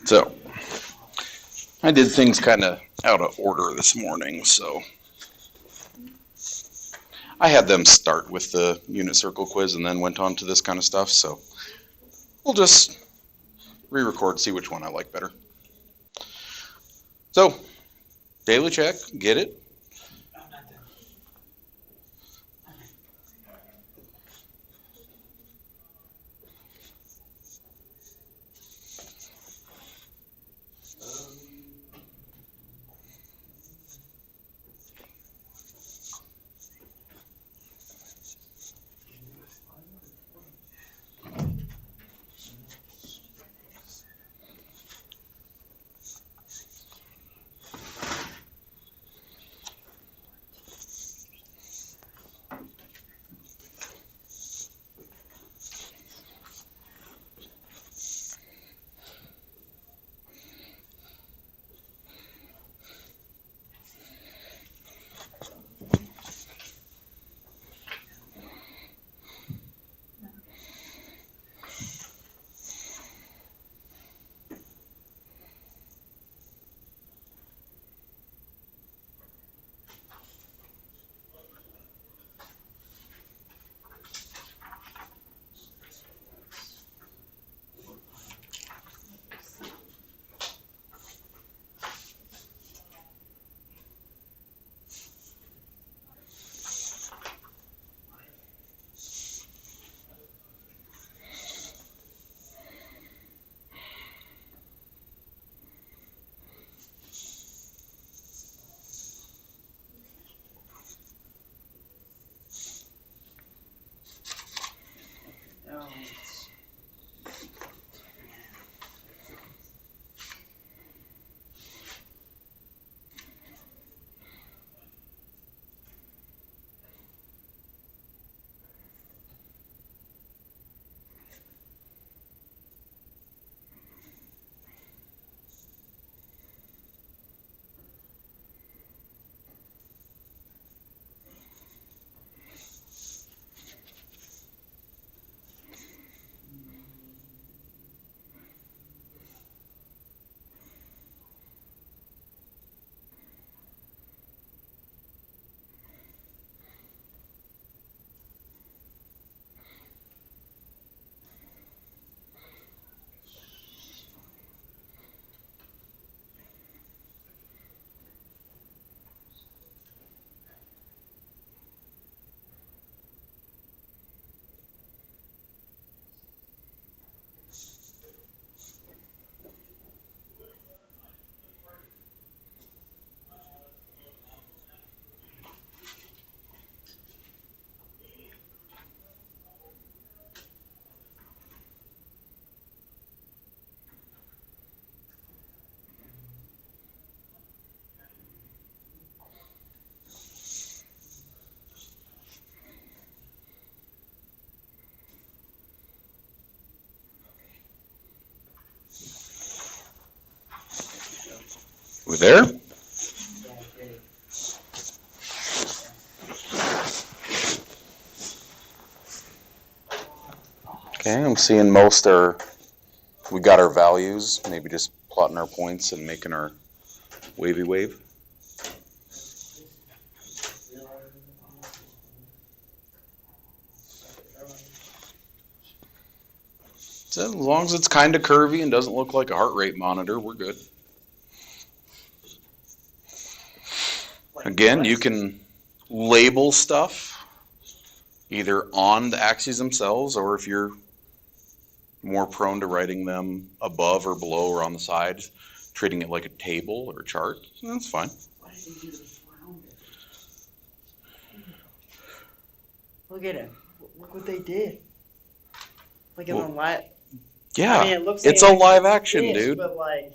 So, I did things kind of out of order this morning, so I had them start with the unit circle quiz and then went on to this kind of stuff, so we'll just re-record, see which one I like better. So, daily check, get it? We there? Okay, I'm seeing most are, we got our values, maybe just plotting our points and making our wavy wave. So as long as it's kind of curvy and doesn't look like a heart rate monitor, we're good. Again, you can label stuff either on the axes themselves, or if you're more prone to writing them above or below or on the sides, treating it like a table or a chart, that's fine. Look at it. Look what they did. Like in the live. Yeah, I mean, it looks it's like a live fish, action, dude. But like,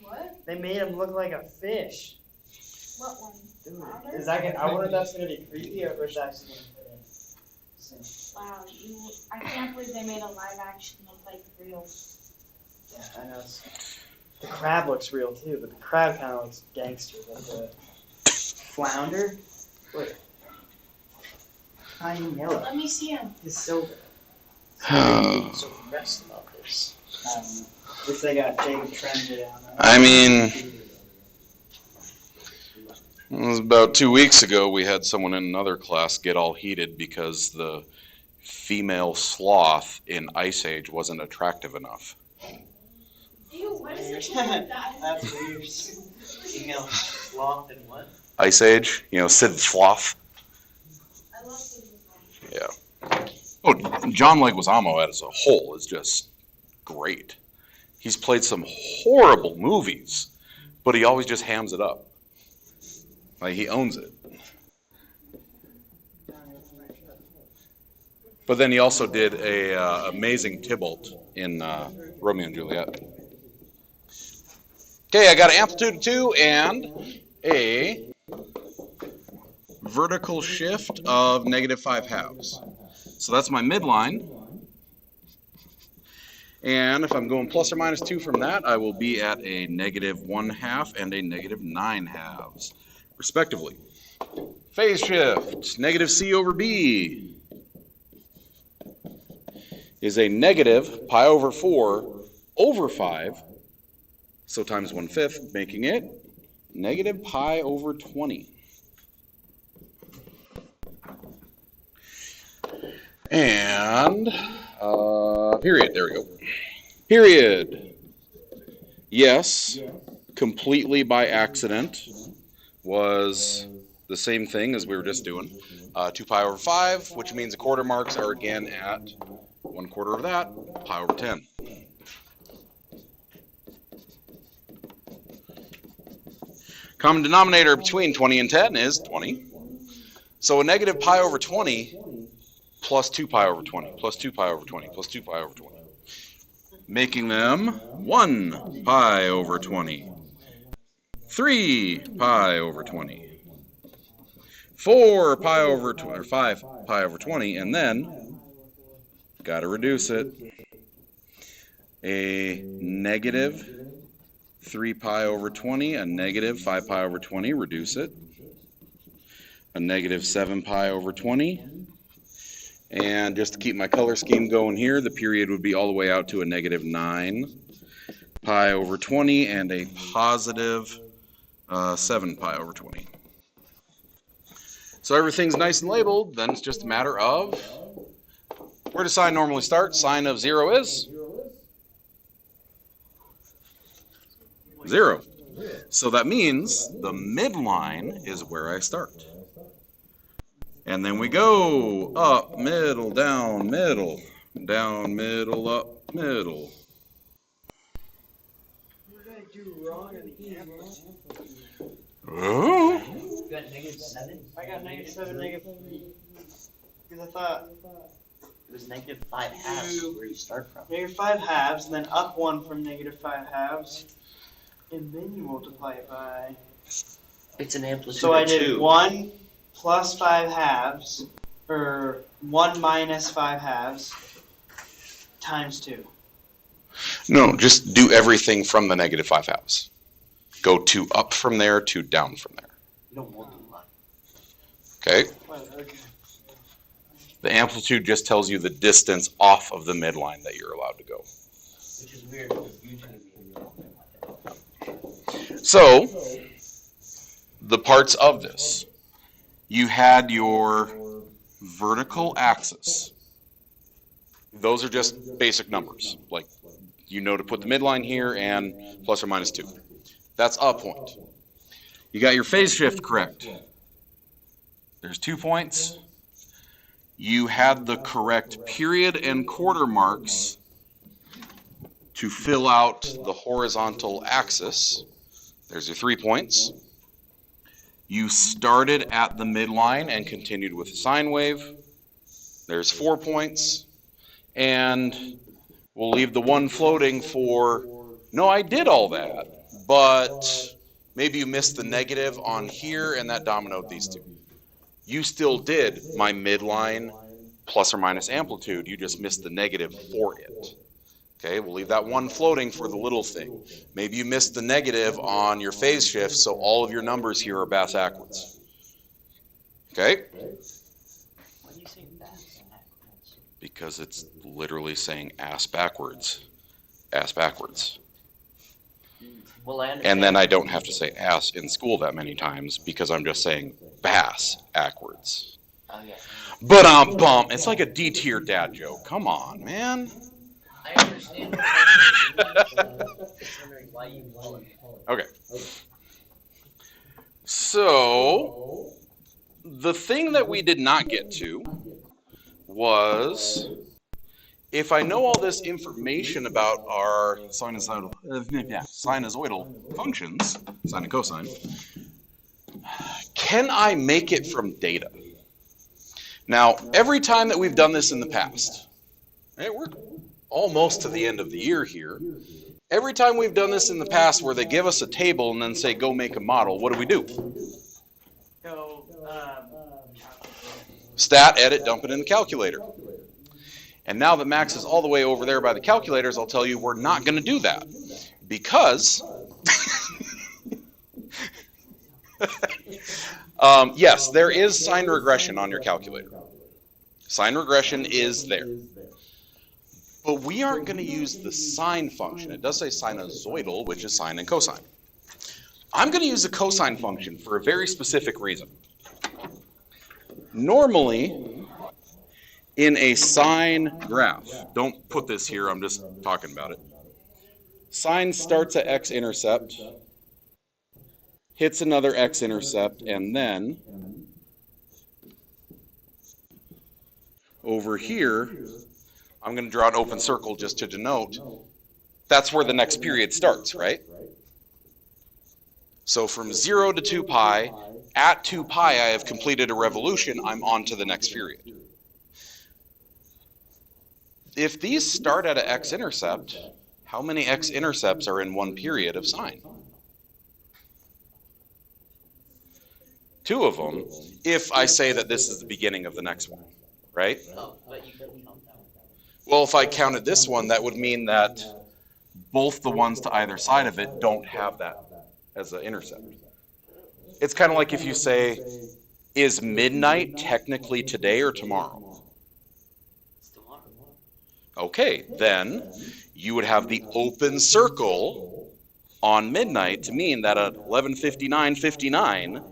What? they made him look like a fish. What one? Dude, is that I wonder if that's gonna be creepy or if it's actually gonna fit in. Wow, I can't believe they made a live action look like real. Yeah, I know. The crab looks real too, but the crab kind of looks gangster. But the flounder, look, tiny yellow. Let me see him. He's silver. So the rest of this. I don't know. At least they got Jacob Tremblay down there. I mean, it was about 2 weeks ago we had someone in another class get all heated because the female sloth in Ice Age wasn't attractive enough. Ew, what is the point of that? That's weird. Female sloth and what? Ice Age, Sid Sloth. I love season one. Yeah. Oh, John Leguizamo as a whole is just great. He's played some horrible movies, but he always just hams it up. Like, he owns it. But then he also did a amazing Tybalt in Romeo and Juliet. Okay, I got an amplitude of 2 and a vertical shift of -5/2. So that's my midline. And if I'm going plus or minus 2 from that, I will be at a -1/2 and a -9/2, respectively. Phase shift, -c/b, is a -π/4/5, so times 1/5, making it -π/20. And, period, there we go. Period. Yes, completely by accident was the same thing as we were just doing. 2π/5, which means the quarter marks are again at 1/4 of that, π/10. Common denominator between 20 and 10 is 20. So a -π/20 plus 2π/20 plus 2π/20 plus 2π/20, making them 1π/20, 3π/20, 4π/20, or 5π/20, and then got to reduce it. A -3π/20, a -5π/20, reduce it. A -7π/20. And just to keep my color scheme going here, the period would be all the way out to a -9π/20 and a positive 7π/20. So everything's nice and labeled, then it's just a matter of where does sine normally start? Sine of 0 is 0. So that means the midline is where I start. And then we go up, middle, down, middle, up, middle. What did I do wrong in the amplitude? Oh. You got -7? I got -7, -3. Because I thought It was -5/2 where you start from. -5/2, and then up 1 from -5/2, and then you multiply it by. It's an amplitude So I of did 2. 1 plus 5/2, or 1 minus 5/2, times 2. No, just do everything from the -5/2. Go 2 up from there, 2 down from there. You don't multiply. Okay? Okay. The amplitude just tells you the distance off of the midline that you're allowed to go. Which is weird because usually we don't like that. So, the parts of this. You had your vertical axis. Those are just basic numbers. Like, to put the midline here and plus or minus 2. That's a point. You got your phase shift correct. There's 2 points. You had the correct period and quarter marks to fill out the horizontal axis. There's your 3 points. You started at the midline and continued with the sine wave. There's 4 points. And we'll leave the one floating for, no, I did all that, but maybe you missed the negative on here and that dominoed these 2. You still did my midline plus or minus amplitude. You just missed the negative for it. Okay, we'll leave that one floating for the little thing. Maybe you missed the negative on your phase shift, so all of your numbers here are backwards. Okay? Why do you say backwards? Because it's literally saying ass backwards. ass backwards. Well, I understand. And then I don't have to say ass in school that many times because I'm just saying bass backwards. Oh, yeah. But bump. It's like a D-tier dad joke. Come on, man. I understand. Just wondering why you call it. Okay. So, the thing that we did not get to was, if I know all this information about our sinusoidal functions, sine and cosine, can I make it from data? Now, every time that we've done this in the past, right, we're almost to the end of the year here. Every time we've done this in the past where they give us a table and then say, go make a model, what do? Go, Stat, edit, dump it in the calculator. And now that Max is all the way over there by the calculators, I'll tell you we're not going to do that. Because, yes, there is sine regression on your calculator. Sine regression is there. But we aren't going to use the sine function. It does say sinusoidal, which is sine and cosine. I'm going to use the cosine function for a very specific reason. Normally, in a sine graph, don't put this here, I'm just talking about it. Sine starts at x-intercept, hits another x-intercept, and then over here, I'm going to draw an open circle just to denote that's where the next period starts, right? So from 0 to 2 pi, at 2 pi I have completed a revolution, I'm on to the next period. If these start at an x-intercept, how many x-intercepts are in one period of sine? 2 of them, if I say that this is the beginning of the next one, right? Oh, but you couldn't count that one. Well, if I counted this one, that would mean that both the ones to either side of it don't have that as an intercept. It's kind of like if you say, is midnight technically today or tomorrow? It's tomorrow. Okay, then you would have the open circle on midnight to mean that at 11:59:59,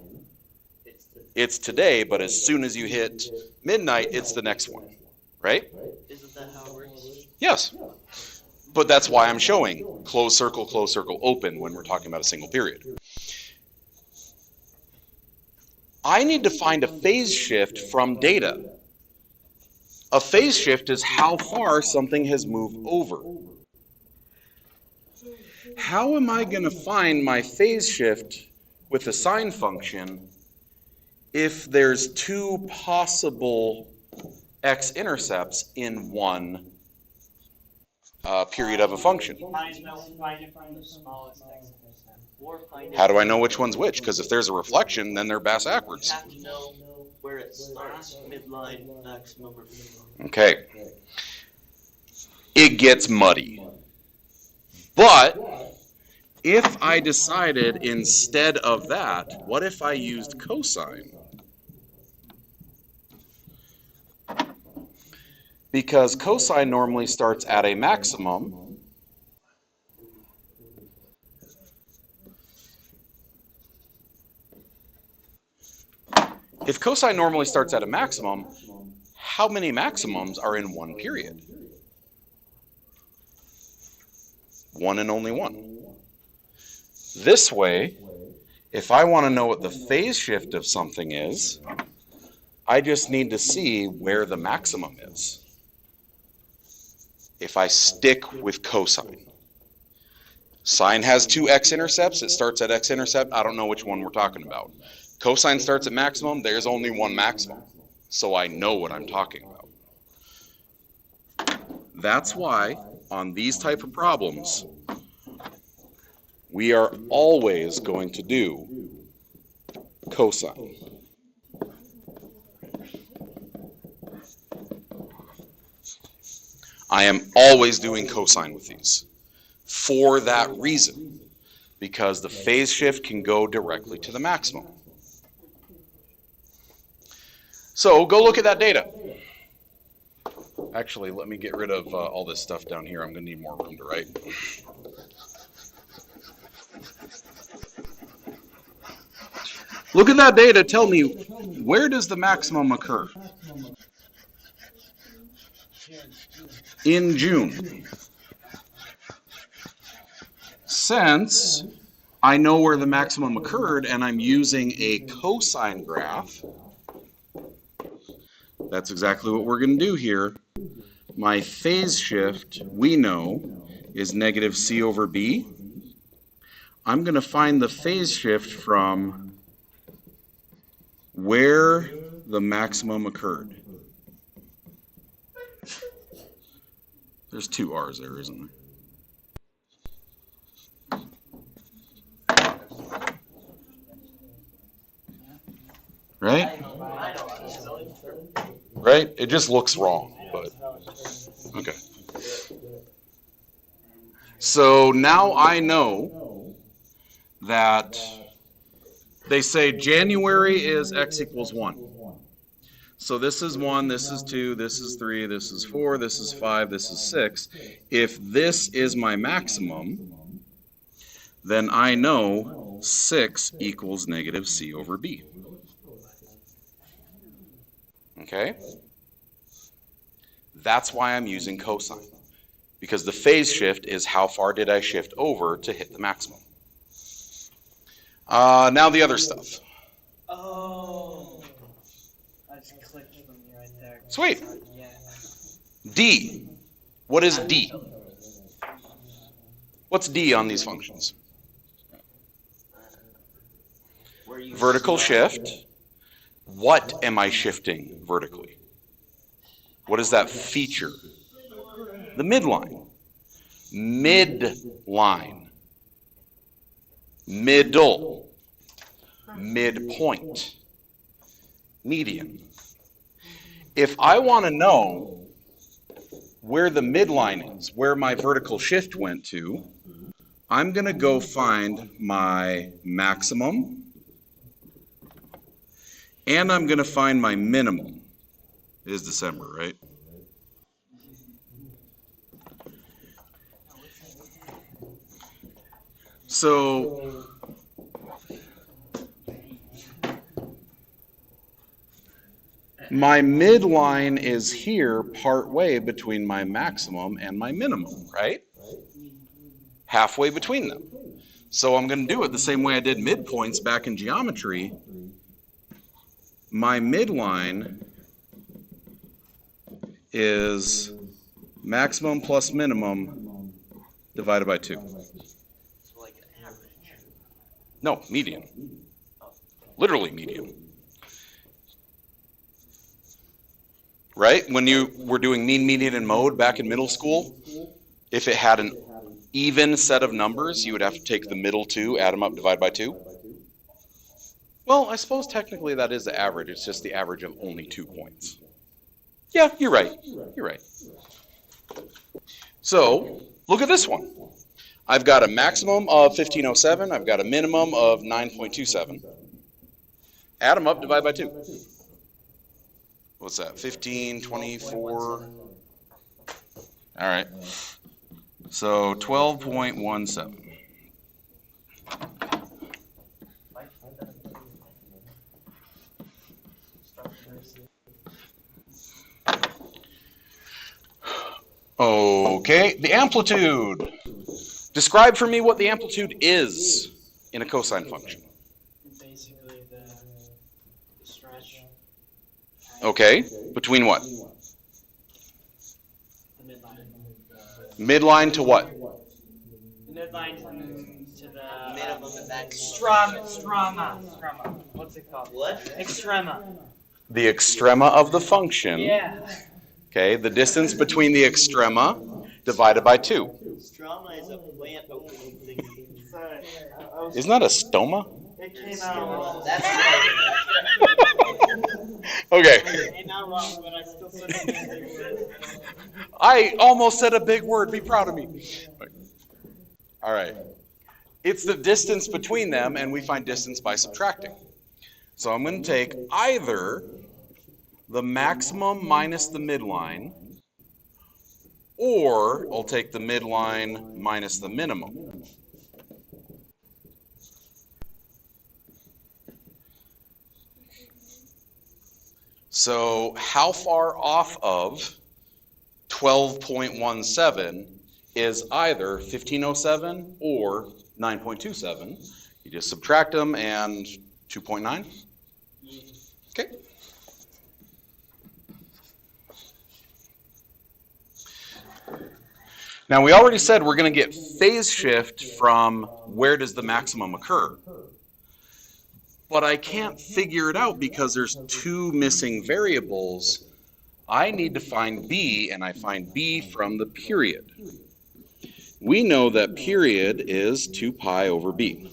it's today, but as soon as you hit midnight, it's the next one, right? Isn't that how it works? Yes. But that's why I'm showing close circle, open when we're talking about a single period. I need to find a phase shift from data. A phase shift is how far something has moved over. How am I going to find my phase shift with a sine function if there's 2 possible x-intercepts in one period of a function? find it from the smallest x-intercept. Or find How do I know which one's which? Because if there's a reflection, then they're bass You backwards. have to know where it starts, midline, maximum, or minimum. Okay. It gets muddy. But if I decided instead of that, what if I used cosine? Because cosine normally starts at a maximum. If cosine normally starts at a maximum, how many maximums are in one period? One and only one. This way, if I want to know what the phase shift of something is, I just need to see where the maximum is. If I stick with cosine. Sine has 2 x-intercepts, it starts at x-intercept, I don't know which one we're talking about. Cosine starts at maximum, there's only one maximum, so I know what I'm talking about. That's why, on these type of problems, we are always going to do cosine. I am always doing cosine with these for that reason, because the phase shift can go directly to the maximum. So go look at that data. Actually, let me get rid of all this stuff down here. I'm going to need more room to write. Look at that data. Tell me, where does the maximum occur? In June. Since I know where the maximum occurred and I'm using a cosine graph, that's exactly what we're going to do here. My phase shift, we know, is negative c over b. I'm going to find the phase shift from where the maximum occurred. There's two r's there, isn't there? Right? Right? It just looks wrong, but okay. So now I know that they say January is x equals 1. So this is 1, this is 2, this is 3, this is 4, this is 5, this is 6. If this is my maximum, then I know 6 equals negative c over b. Okay? That's why I'm using cosine. Because the phase shift is how far did I shift over to hit the maximum. Now the other stuff. Oh. I just clicked from you right there. Sweet. Yeah. D. What is D? What's D on these functions? Vertical shift. What am I shifting vertically? What is that feature? The midline. Midline. Middle. Midpoint. Median. If I want to know where the midline is, where my vertical shift went to, I'm going to go find my maximum, and I'm going to find my minimum. It is December, right? So my midline is here part way between my maximum and my minimum, right? Halfway between them. So I'm going to do it the same way I did midpoints back in geometry. My midline is maximum plus minimum divided by 2. So like an average. No, median. Literally median. Right? When you were doing mean, median, and mode back in middle school, if it had an even set of numbers, you would have to take the middle two, add them up, divide by 2. Well, I suppose technically that is the average. It's just the average of only 2 points. Yeah, you're right. You're right. So, look at this one. I've got a maximum of 1507. I've got a minimum of 9.27. Add them up, divide by 2. What's that? 15, 24. All right. So 12.17. Okay, the amplitude. Describe for me what the amplitude is in a cosine function. Basically the stretch. Okay, between what? The midline. Midline to what? The midline to the Minimum and maximum. strama. What's it called? What? Extrema. The extrema of the function. Yeah. Okay, the distance between the extrema divided by 2. Strama is a plant opening thing. Sorry. Isn't that a stoma? It came out wrong. That's Okay. It came out wrong, but I still said it. I almost said a big word. Be proud of me. All right. It's the distance between them, and we find distance by subtracting. So I'm going to take either the maximum minus the midline, or I'll take the midline minus the minimum. So how far off of 12.17 is either 1507 or 9.27? You just subtract them and 2.9. Okay. Now we already said we're going to get phase shift from where does the maximum occur. But I can't figure it out because there's two missing variables. I need to find B, and I find B from the period. We know that period is 2 pi over B.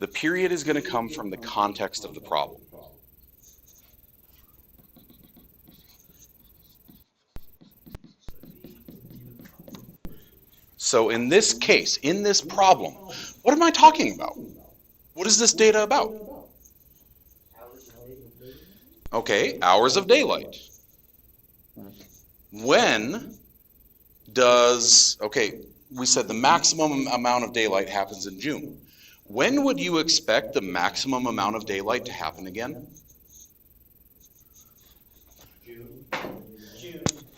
The period is going to come from the context of the problem. So in this case, in this problem, what am I talking about? What is this data about? Okay, hours of daylight. When does, okay, we said the maximum amount of daylight happens in June. When would you expect the maximum amount of daylight to happen again? June.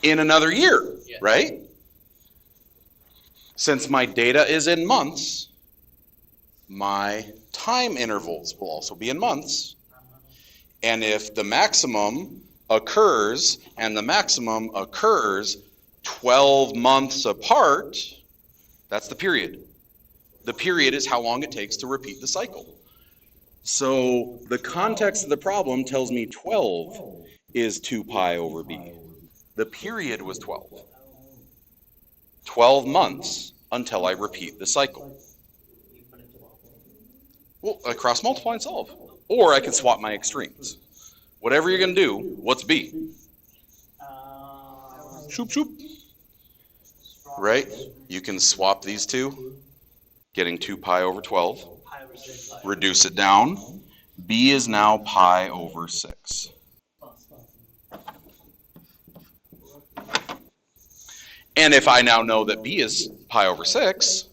In another year, Yes. right? Since my data is in months, my time intervals will also be in months. And if the maximum occurs and the maximum occurs 12 months apart, that's the period. The period is how long it takes to repeat the cycle. So the context of the problem tells me 12 is 2 pi over B. The period was 12. 12 months until I repeat the cycle. Well, I cross multiply and solve. Or I can swap my extremes. Whatever you're going to do, what's B? Shoop, shoop. Right? You can swap these two, getting 2 pi over 12. Reduce it down. B is now pi over 6. And if I now know that B is pi over 6,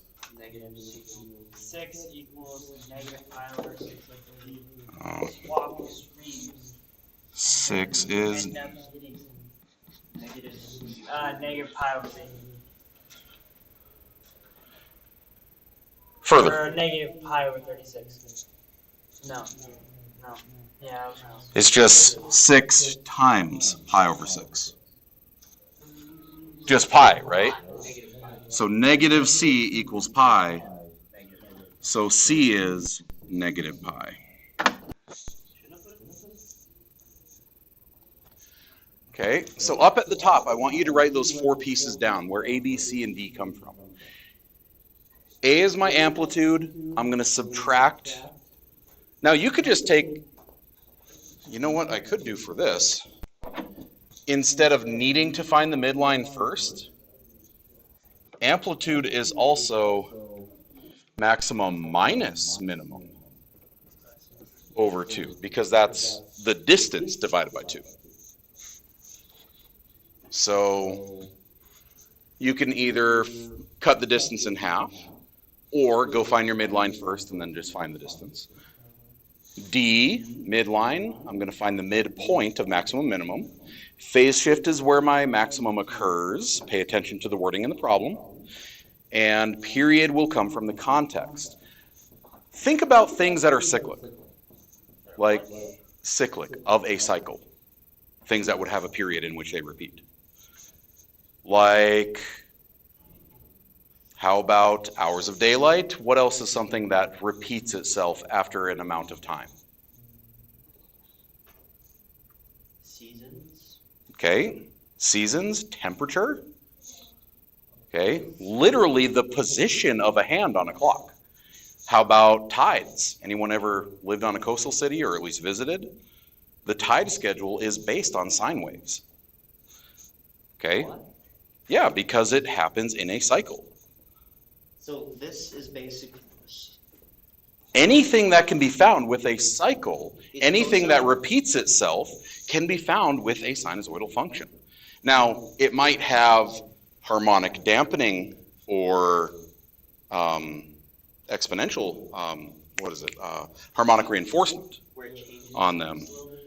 6 equals negative pi over 6. oh, 6 is negative pi over 8. further. Or negative pi over 36. No. Yeah, I was wrong. It's just 6 times pi over 6. Just pi, right? So negative C equals pi. So C is negative pi. Okay, so up at the top, I want you to write those 4 pieces down where A, B, C, and D come from. A is my amplitude. I'm going to subtract. Now you could just take, you know what I could do for this? Instead of needing to find the midline first, amplitude is also maximum minus minimum over 2, because that's the distance divided by 2. So you can either cut the distance in half, or go find your midline first and then just find the distance. D, midline, I'm going to find the midpoint of maximum minimum. Phase shift is where my maximum occurs. Pay attention to the wording in the problem. And period will come from the context. Think about things that are cyclic, like cyclic of a cycle. Things that would have a period in which they repeat. Like, how about hours of daylight? What else is something that repeats itself after an amount of time? Seasons. Okay, seasons, temperature. Okay, literally the position of a hand on a clock. How about tides? Anyone ever lived on a coastal city or at least visited? The tide schedule is based on sine waves. Okay, yeah, because it happens in a cycle. So this is basically Anything that can be found with a cycle, anything that repeats itself, can be found with a sinusoidal function. Now, it might have harmonic dampening or exponential, harmonic reinforcement Where it changes on them. slowly.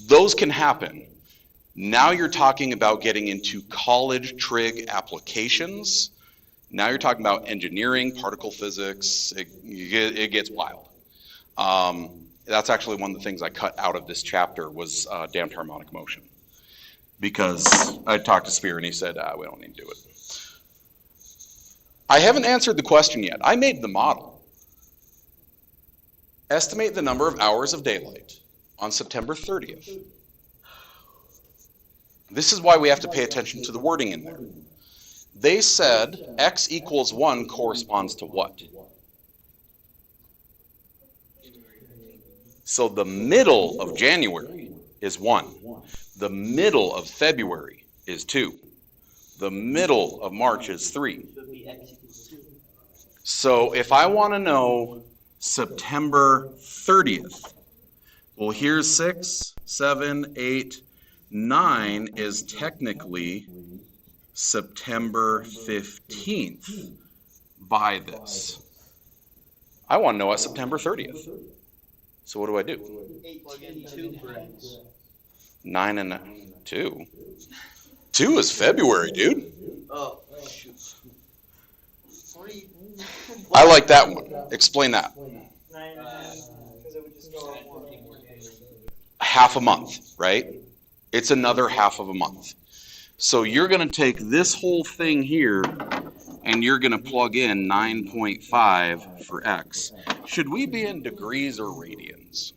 Those can happen. Now you're talking about getting into college trig applications. Now you're talking about engineering, particle physics. It gets wild. That's actually one of the things I cut out of this chapter was damped harmonic motion. Because I talked to Spear and he said, we don't need to do it. I haven't answered the question yet. I made the model. Estimate the number of hours of daylight on September 30th. This is why we have to pay attention to the wording in there. They said x equals 1 corresponds to what? So the middle of January is 1. The middle of February is 2. The middle of March is 3. So it'd be x equals 2. So if I want to know September 30th, well, here's 6, 7, 8, 9 is technically September 15th by this. I want to know at September 30th. So what do I do? 18 for x. 9 and 2. 2 is February, dude. Oh, shoot. I like that one. Explain that. 9.5, because it would just go up 1. Half a month, right? It's another half of a month. So you're going to take this whole thing here and you're going to plug in 9.5 for x. Should we be in degrees or radians?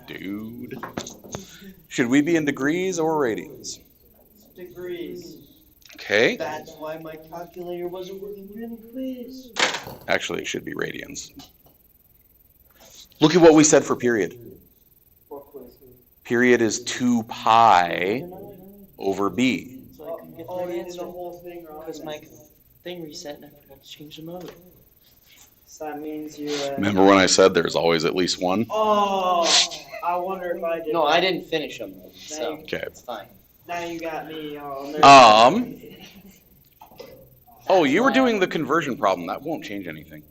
Dude. Should we be in degrees or radians? Degrees. Okay. That's why my calculator wasn't working for any quiz. Actually, it should be radians. Look at what we said for period. What quiz? Period is 2 pi over b. So I couldn't get Oh, the you did answer the whole thing wrong. because my thing reset and I forgot to change the mode. So that means you. Remember when I said there's always at least one? Oh, I wonder if I did. No, that. I didn't finish them, so Okay. it's fine. Now you got me all nervous. Oh, you were doing the conversion problem. That won't change anything.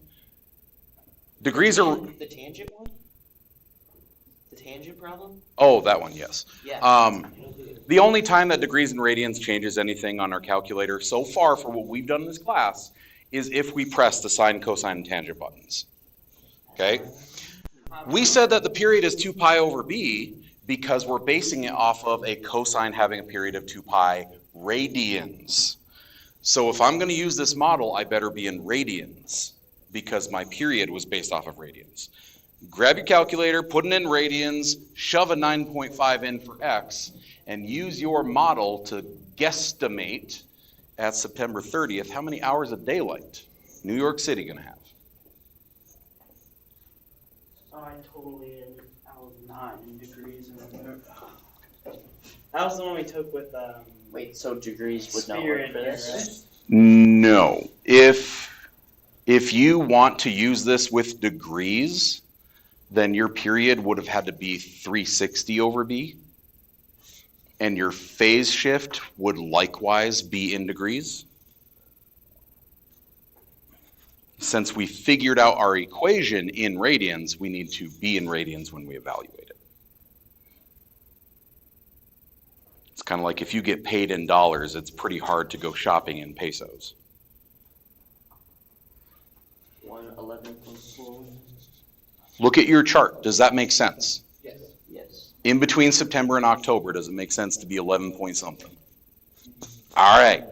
Degrees are. The tangent one? The tangent problem? Oh, that one, yes. Yeah. The only time that degrees and radians changes anything on our calculator so far for what we've done in this class is if we press the sine, cosine, and tangent buttons. Okay? We said that the period is 2 pi over b because we're basing it off of a cosine having a period of 2 pi radians. So if I'm going to use this model, I better be in radians because my period was based off of radians. Grab your calculator, put it in radians, shove a 9.5 in for x, and use your model to guesstimate at September 30th how many hours of daylight New York City going to have. I totally I was 9 degrees. That was the one we took with Wait, so degrees would not Spear work in for here, this? No. If you want to use this with degrees, then your period would have had to be 360 over b, and your phase shift would likewise be in degrees. Since we figured out our equation in radians, we need to be in radians when we evaluate it. It's kind of like if you get paid in dollars, it's pretty hard to go shopping in pesos. 111.4. Look at your chart. Does that make sense? Yes. Yes. In between September and October, does it make sense to be 11 point something? All right.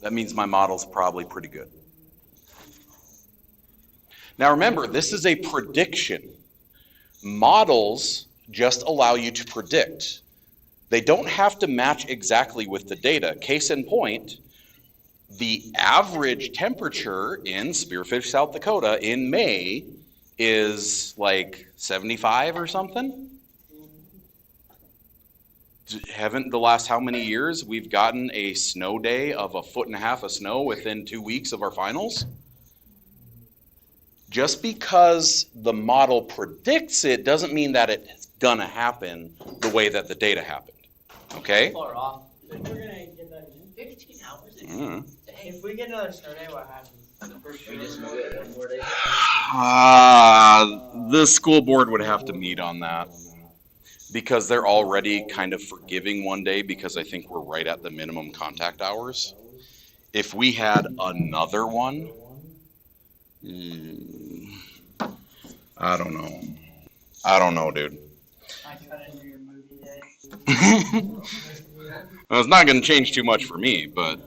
That means my model's probably pretty good. Now remember, this is a prediction. Models just allow you to predict. They don't have to match exactly with the data. Case in point, the average temperature in Spearfish, South Dakota in May is like 75 or something. Haven't the last how many years we've gotten a snow day of 1.5 feet of snow within 2 weeks of our finals? Just because the model predicts it doesn't mean that it's gonna happen the way that the data happened. Okay? Far off. We're gonna get that in. 15 hours? Mm. Dang. If we get another snow day, what happens? For sure. We just move it one more day. The school board would have to meet on that because they're already kind of forgiving one day because I think we're right at the minimum contact hours. If we had another one, I don't know. I don't know, dude. I cut into your movie day. Well, it's not going to change too much for me, but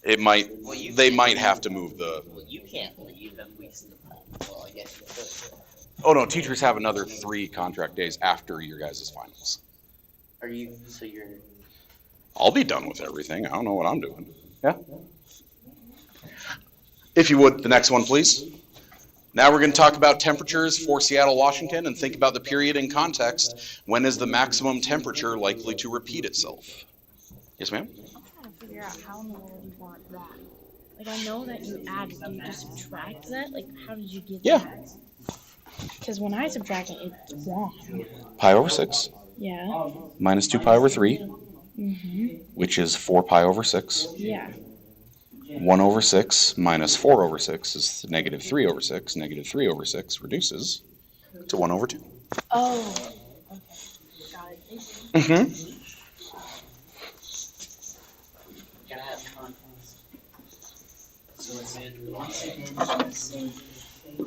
it might. Well, you They can't might leave. have to move the. Well, you can't leave if we still have. Well, I guess you could. Oh no, teachers have another 3 contract days after your guys' finals. Are you, so you're, I'll be done with everything. I don't know what I'm doing. Yeah. If you would, the next one, please. Now we're going to talk about temperatures for Seattle, Washington, and think about the period in context. When is the maximum temperature likely to repeat itself? Yes, ma'am? I'm trying to figure out how in the world you want that. Like, I know that you added, do you just subtract that? Like, how did you get Yeah. that? Because when I subtract it, it's wrong. Pi over 6 Yeah. minus 2 pi over 3, Mm-hmm. which is 4 pi over 6. Yeah. 1 over 6 minus 4 over 6 is negative 3 over 6. Negative 3 over 6 reduces to 1 over 2. Oh. Okay. Got it. Thank you. Mm-hmm. Gotta have context. So it's once again the same thing.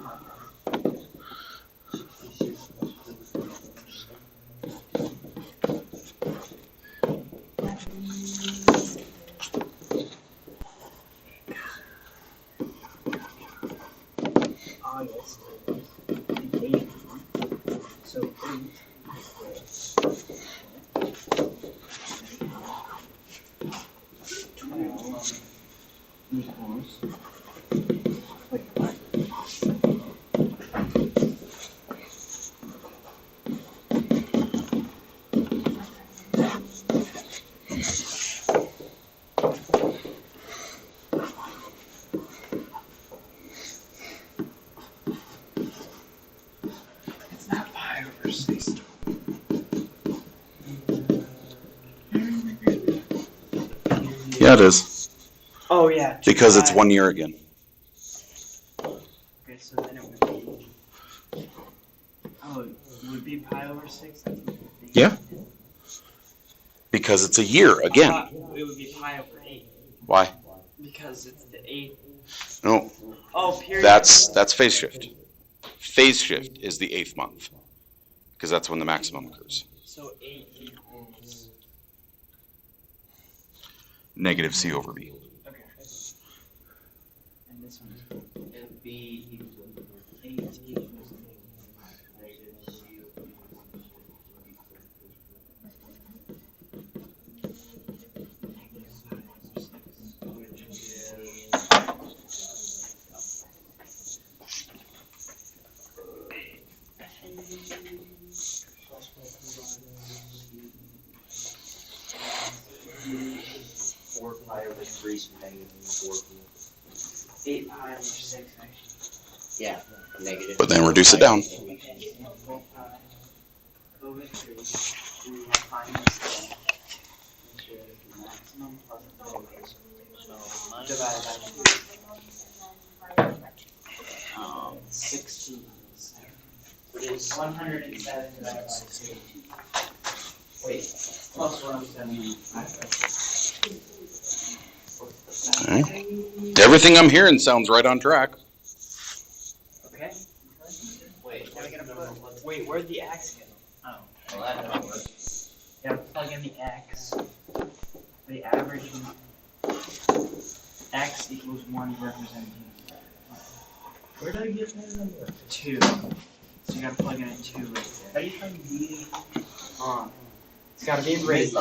August, the 8th, so 12 equals, wait, what? It's not pi over 6. Yeah, it is. Oh yeah. Because it's 2 1 year again. Okay, so then it would be. Oh, it would be pi over 6? That's what it would be. Yeah. Because it's a year again. It would be pi over 8. Why? Because it's the 8th. No, Oh, period. that's phase shift. Phase shift is the 8th month. Because that's when the maximum occurs. So 8 equals. Negative C over B. Okay. And this one is it would be 8 equals. Four pi over 3 is negative 4. 8 pi over 6 actually. Yeah, negative. But then reduce it down. 4 pi over 3. We have minus 10. Which is the maximum plus the lowest. So divided by 2. 16. What is 107 divided by 2. Wait, plus 107. Okay. Everything I'm hearing sounds right on track. Okay. Wait, Now we gotta put. Wait, where'd the x go? Oh. well, that don't work. You gotta plug in the x. The average. X equals 1 representing. Where did I get that number? 2. So you gotta plug in a 2 right there. How do you find B on? It's gotta be raised. So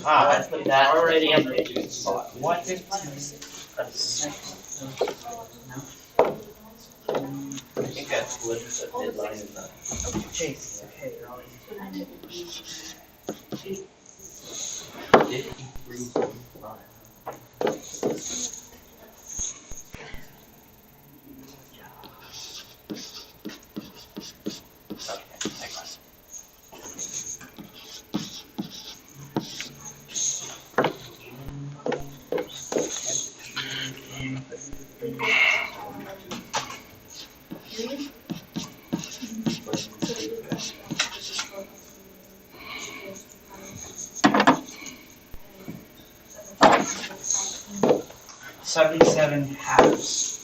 Let's put that already in in the two spot. What 15? I think that's what the deadline is. Chase, okay, you're always. 53.5. Okay, I got it. $77 halves.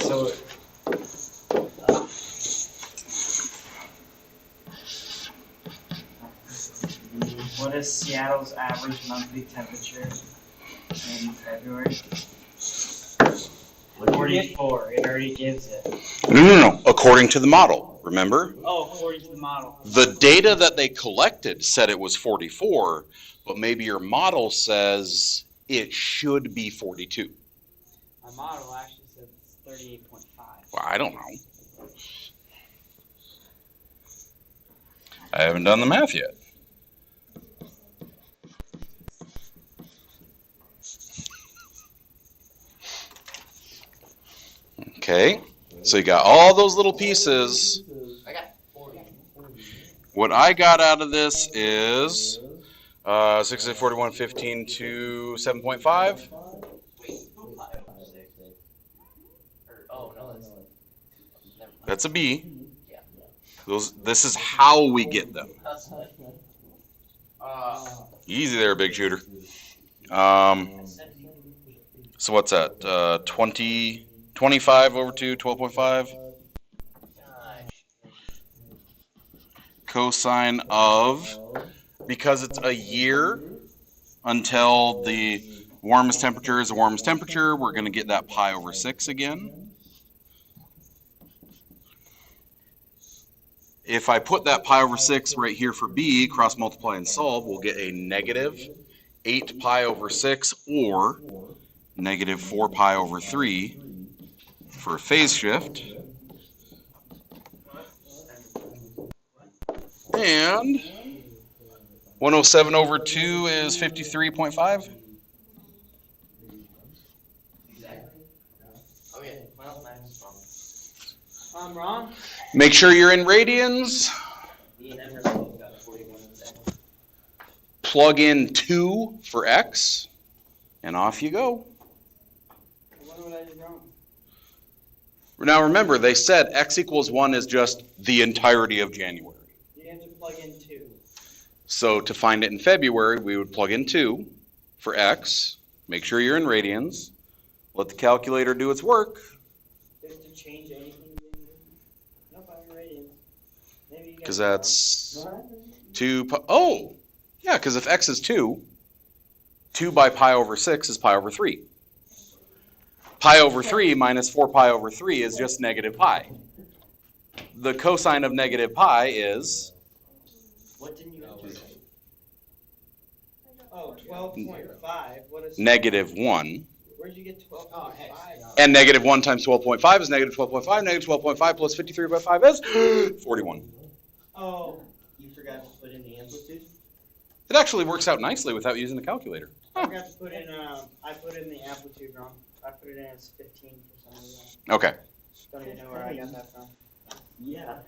So what is Seattle's average monthly temperature in February? 44. It already gives it. No. According to the model, remember? Oh, according to the model. The data that they collected said it was 44, but maybe your model says it should be 42. My model actually says it's 38.5. Well, I don't know. I haven't done the math yet. Okay, so you got all those little pieces. I got 40. What I got out of this is 6, 41, 15 to 7.5. Wait, who applied over 6? Or, oh, no, that's. Never mind. That's a B. Yeah. This is how we get them. That's good. Easy there, big shooter. So what's that? 25 over 2, 12.5. Cosine of, because it's a year until the warmest temperature is the warmest temperature, we're going to get that pi over 6 again. If I put that pi over 6 right here for B, cross multiply and solve, we'll get a negative 8 pi over 6 or negative 4 pi over 3 for a phase shift. And 107 over 2 is 53.5. Exactly. Okay, well, that's wrong. I'm wrong. Make sure you're in radians. Me and Emerson both got 41 exactly. Plug in 2 for x, and off you go. What would I do wrong? Now remember, they said x equals 1 is just the entirety of January. You have to plug in 2. So to find it in February, we would plug in 2 for x. Make sure you're in radians. Let the calculator do its work. Do you have to change anything? Nope, I'm in radians. Maybe you Because guys are that's wrong. 2 pi. Oh, yeah, because if x is 2, 2 by pi over 6 is pi over 3. Pi over 3 minus 4 pi over 3 is just negative pi. The cosine of negative pi is What didn't you enter? Oh, 12.5. What is negative 1. Where'd you get 12.5? And negative 1 times 12.5 is negative 12.5. Negative 12.5 plus 53 by 5 is 41. Oh, you forgot to put in the amplitude? It actually works out nicely without using the calculator. I forgot to put in, I put in the amplitude wrong. I put it in as 15 for some reason. Okay. Don't even know where I got that from. Yeah.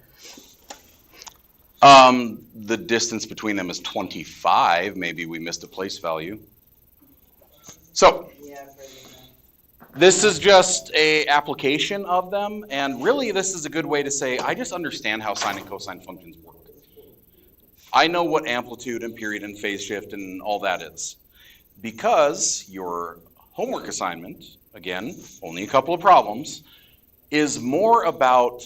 The distance between them is 25. Maybe we missed a place value. So Yeah, I've heard of that. this is just a application of them, and really this is a good way to say, I just understand how sine and cosine functions work. I know what amplitude and period and phase shift and all that is. Because your homework assignment, again, only a couple of problems, is more about,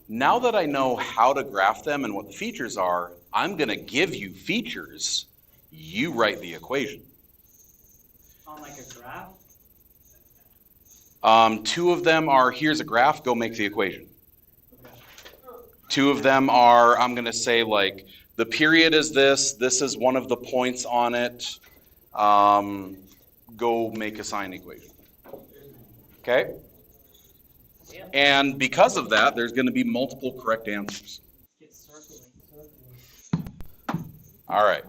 now that I know how to graph them and what the features are, I'm going to give you features. You write the equation. On like a graph? 2 of them are, here's a graph, go make the equation. 2 of them are, I'm going to say like, the period is this is one of the points on it, go make a sine equation. Okay? And because of that, there's going to be multiple correct answers. Get circling. All right.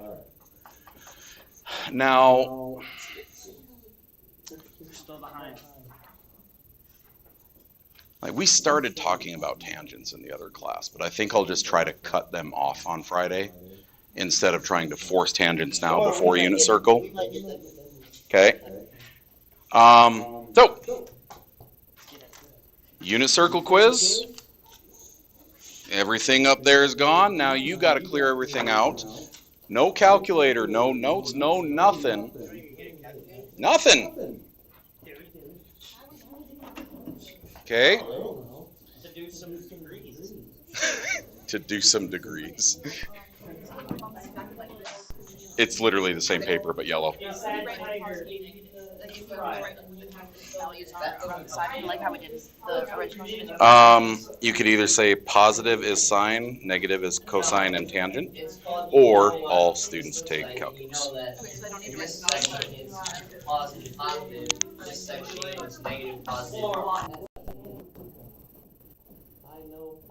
Now, We're still behind. like we started talking about tangents in the other class, but I think I'll just try to cut them off on Friday instead of trying to force tangents now before unit circle. Okay. So, unit circle quiz. Everything up there is gone. Now you got to clear everything out. No calculator, no notes, no nothing. Nothing. Okay. To do some degrees. To do some degrees. It's literally the same paper but yellow. You could either say positive is sine, negative is cosine and tangent, or all students take calculus. This section is positive, this section is negative, positive.